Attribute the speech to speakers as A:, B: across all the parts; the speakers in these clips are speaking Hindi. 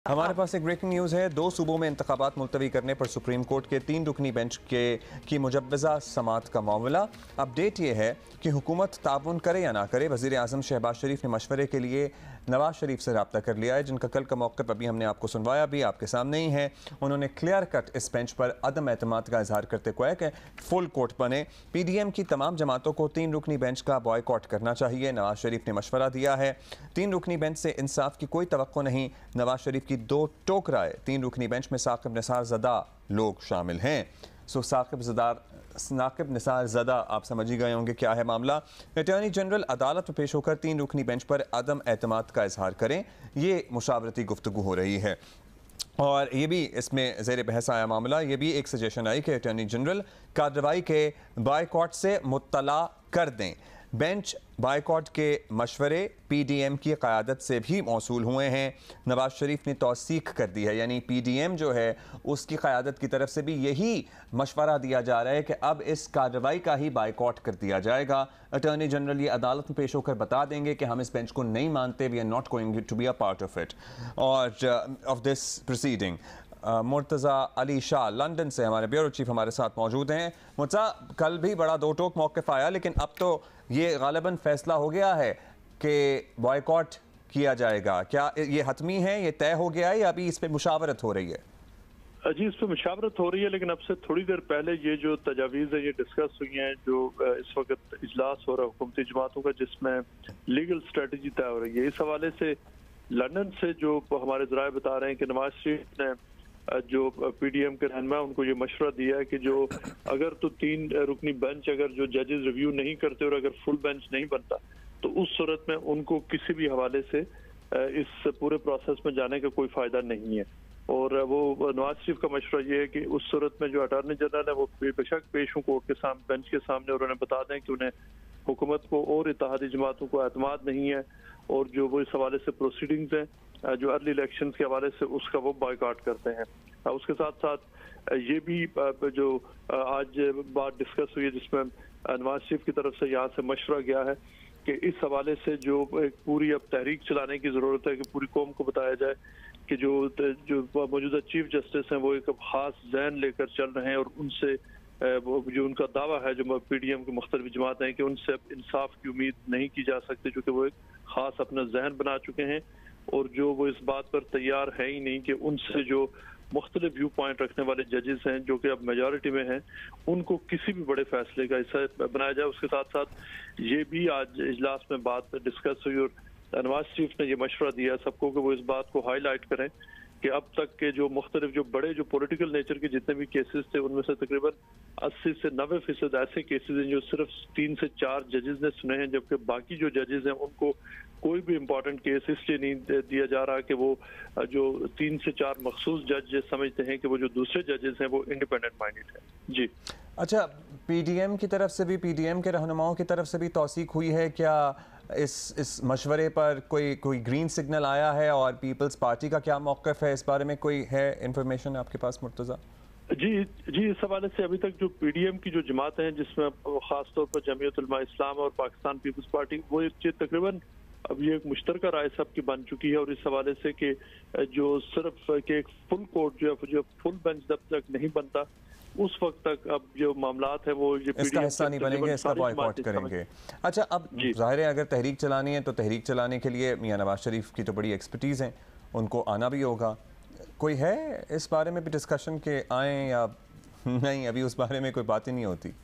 A: हमारे पास एक ब्रेकिंग न्यूज़ है। 2 सूबों में इंतखाबात मुलतवी करने पर सुप्रीम कोर्ट के 3 रुकनी बेंच की मुजव्वज़ा समात का मामला। अपडेट ये है कि हुकूमत ताउन करे या ना करे, वज़ीर आज़म शहबाज शरीफ ने मशवरे के लिए नवाज शरीफ से रब्ता कर लिया है, जिनका कल का मौक़िफ़ अभी हमने आपको सुनवाया, भी आपके सामने ही है। उन्होंने क्लियर कट इस बेंच पर अदम एतमाद का इजहार करते हुए कि फुल कोर्ट बने। PDM की तमाम जमातों को 3 रुकनी बेंच का बॉयकॉट करना चाहिए। नवाज शरीफ ने मशवरा दिया है। 3 रुकनी बेंच से इंसाफ की कोई तवक्को नहीं। नवाज शरीफ की 2 टोक राय। 3 रुकनी बेंच में साकिब निसार ज़दा लोग शामिल हैं। नाकिब निसार ज़दा, आप समझ ही गए होंगे क्या है मामला। अटॉर्नी जनरल अदालत में पेश होकर 3 रुकनी बेंच पर अदम एतमाद का इजहार करें, ये मुशावरती गुफ्तगू हो रही है। और ये भी इसमें ज़ेर बहस आया मामला, ये भी एक सजेशन आई कि अटॉर्नी जनरल कार्रवाई के बायकॉट से मुत्तला कर दें। बेंच बायकॉट के मशवरे PDM की क़यादत से भी मौसूल हुए हैं। नवाज शरीफ ने तौसीक कर दी है, यानी PDM जो है उसकी क़यादत की तरफ से भी यही मशवरा दिया जा रहा है कि अब इस कार्रवाई का ही बायकॉट कर दिया जाएगा। अटॉर्नी जनरल ये अदालत में पेश होकर बता देंगे कि हम इस बेंच को नहीं मानते, we are not going to be a part of it और of this proceeding. Murtaza Ali Shah London से हमारे ब्यूरो चीफ हमारे साथ मौजूद हैं। मुर्तज़ा, कल भी बड़ा दो टोक मौक़िफ़ आया, लेकिन अब तो ये गालिबन फैसला हो गया है कि बॉयकॉट किया जाएगा। क्या ये हतमी है, ये तय हो गया है या अभी इस पर मुशावरत हो रही है?
B: जी, इस पर मुशावरत हो रही है, लेकिन अब से थोड़ी देर पहले ये जो तजावीज़ है ये डिस्कस हुई हैं। जो इस वक्त इजलास हो रहा है हुकूमती जमातों का, जिसमें लीगल स्ट्रेटजी तय हो रही है। इस हवाले से लंदन से जो हमारे ज़राए बता रहे हैं कि नवाज शरीफ ने जो PDM के रहनुमा उनको ये मशवरा दिया है कि जो अगर तो 3 रुकनी बेंच अगर जो जजेस रिव्यू नहीं करते और अगर फुल बेंच नहीं बनता तो उस सूरत में उनको किसी भी हवाले से इस पूरे प्रोसेस में जाने का कोई फ़ायदा नहीं है। और वो नवाज शरीफ का मशवरा ये है कि उस सूरत में जो अटॉर्नी जनरल है वो बेशक पेश हों कोर्ट के सामने, बेंच के सामने, और उन्हें बता दें कि उन्हें हुकूमत को और इत्तेहादी जमातों को एतमाद नहीं है और जो वो इस हवाले से प्रोसीडिंग्स हैं जो अर्ली इलेक्शन के हवाले से उसका वो बॉयकॉट करते हैं। उसके साथ साथ ये भी जो आज बात डिस्कस हुई है जिसमें नवाज शरीफ की तरफ से यहाँ से मशवरा गया है कि इस हवाले से जो एक पूरी अब तहरीक चलाने की ज़रूरत है कि पूरी कौम को बताया जाए कि जो मौजूदा चीफ जस्टिस हैं वो एक ख़ास जहन लेकर चल रहे हैं और उनसे जो उनका दावा है जो PDM की मुख्तलिफ जमातें हैं कि उनसे अब इंसाफ की उम्मीद नहीं की जा सकती, चूँकि वो एक ख़ास अपना जहन बना चुके हैं और जो वो इस बात पर तैयार है ही नहीं कि उनसे जो मुख्तलिफ व्यू पॉइंट रखने वाले जजेस हैं जो कि अब मेजॉरिटी में हैं उनको किसी भी बड़े फैसले का हिस्सा बनाया जाए। उसके साथ साथ ये भी आज इजलास में बात डिस्कस हुई और नवाज शरीफ ने ये मशवरा दिया सबको कि वो इस बात को हाईलाइट करें कि अब तक के जो मुख्तलिफ जो बड़े जो पॉलिटिकल नेचर के जितने भी केसेस थे उनमें से तकरीबन 80 से 90% ऐसे केसेस हैं जो सिर्फ 3 से 4 जजेस ने सुने हैं, जबकि बाकी जो जजेस हैं उनको कोई भी इम्पोर्टेंट केस इसलिए नहीं दिया जा रहा कि वो जो 3 से 4 मखसूस जज समझते हैं कि वो जो दूसरे जजेस हैं वो इंडिपेंडेंट माइंडेड है। जी
A: अच्छा, PDM की तरफ से भी, PDM के रहनुमाओं की तरफ से भी तौसीक हुई है क्या इस मशवरे पर? कोई ग्रीन सिग्नल आया है और पीपल्स पार्टी का क्या मौक़िफ़ है इस बारे में? कोई है इंफॉर्मेशन आपके पास मुर्तज़ा?
B: जी, इस हवाले से अभी तक जो PDM की जो जमातें हैं जिसमें ख़ास तौर पर जमीयत उलमा इस्लाम और पाकिस्तान पीपल्स पार्टी, वो तकरीबन अब ये एक मुश्तरका राय सब की बन चुकी है और इस हवाले से कि जो सिर्फ के एक फुल कोर्ट जो फुल बेंच जब तक नहीं बनता उस वक्त तक अब जो मामलात है वो ये
A: इसका हिस्सा नहीं बनेंगे, इसका बॉयकॉट करेंगे। अच्छा, अब जाहिर है अगर तहरीक चलानी है तो तहरीक चलाने के लिए मियां नवाज शरीफ की तो बड़ी एक्सपर्टीज़ हैं, उनको आना भी होगा। कोई है इस बारे में भी डिस्कशन के आए या नहीं? अभी उस बारे में कोई बात ही नहीं होती।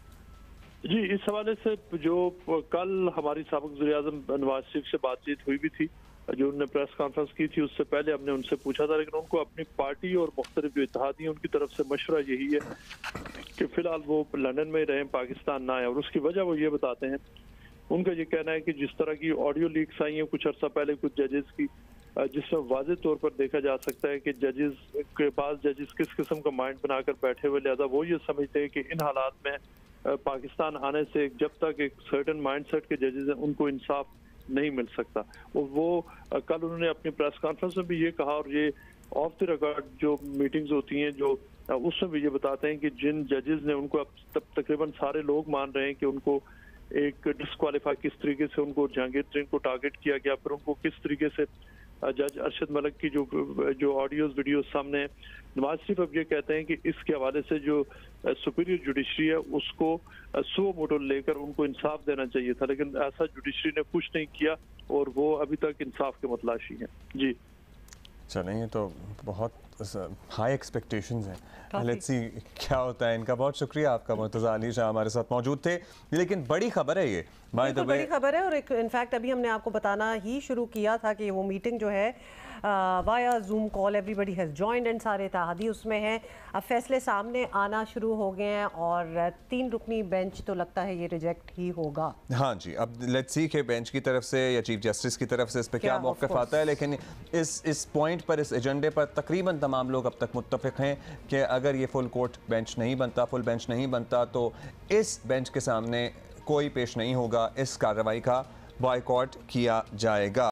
B: जी, इस हवाले से जो कल हमारी साबिक़ वज़ीर-ए-आज़म नवाज शरीफ से बातचीत हुई भी थी, जो उन्होंने प्रेस कॉन्फ्रेंस की थी उससे पहले हमने उनसे पूछा था, लेकिन उनको अपनी पार्टी और मुख्तलिफ जो इत्तेहादी हैं उनकी तरफ से मशवरा यही है कि फ़िलहाल वो लंदन में रहें, पाकिस्तान ना आए। और उसकी वजह वो ये बताते हैं, उनका ये कहना है कि जिस तरह की ऑडियो लीक्स आई हैं कुछ अर्सा पहले कुछ जजेस की, जिसमें वाज़ेह तौर पर देखा जा सकता है कि जजेस के पास जजेस किस किस्म का माइंड बनाकर बैठे हुए, लिहाजा वो ये समझते हैं कि इन हालात में पाकिस्तान आने से जब तक एक सर्टन माइंडसेट के जजेस हैं उनको इंसाफ नहीं मिल सकता। और वो कल उन्होंने अपनी प्रेस कॉन्फ्रेंस में भी ये कहा और ये ऑफ द रिकॉर्ड जो मीटिंग्स होती हैं जो उसमें भी ये बताते हैं कि जिन जजेस ने उनको अब तकरीबन सारे लोग मान रहे हैं कि उनको एक डिस्क्वालीफाई किस तरीके से उनको जहांगीर तरीन को टारगेट किया गया, फिर उनको किस तरीके से जज अरशद मलिक की जो ऑडियोज वीडियोस सामने, नवाज शरीफ अब ये कहते हैं कि इसके हवाले से जो सुपीरियर जुडिशरी है उसको सो मोटो लेकर उनको इंसाफ देना चाहिए था, लेकिन ऐसा जुडिशरी ने कुछ नहीं किया और वो अभी तक इंसाफ के मतलाशी हैं। जी
A: चलें, ये तो बहुत हाई एक्सपेक्टेशंस हैं। लेट्स सी क्या होता है इनका। बहुत शुक्रिया आपका, मुर्तज़ा अली शाह हमारे साथ मौजूद थे। लेकिन बड़ी खबर है ये, बाय द वे
C: बड़ी खबर है। और इनफैक्ट अभी हमने आपको बताना ही शुरू किया था कि वो मीटिंग जो है via zoom call, everybody has joined and सारे इत्तेहादी उसमें हैं। अब फैसले सामने आना शुरू हो गए हैं और 3 रुकनी बेंच तो लगता है ये रिजेक्ट ही होगा।
A: हाँ जी, अब लेट्स सी के बेंच की तरफ से या चीफ जस्टिस की तरफ से इस पर क्या मौक़िफ़ आता है। लेकिन इस पॉइंट पर, इस एजेंडे पर तकरीबन तमाम लोग अब तक मुत्तफ़िक़ हैं कि अगर ये फुल कोर्ट बेंच नहीं बनता, फुल बेंच नहीं बनता, तो इस बेंच के सामने कोई पेश नहीं होगा, इस कार्रवाई का बॉयकॉट किया जाएगा।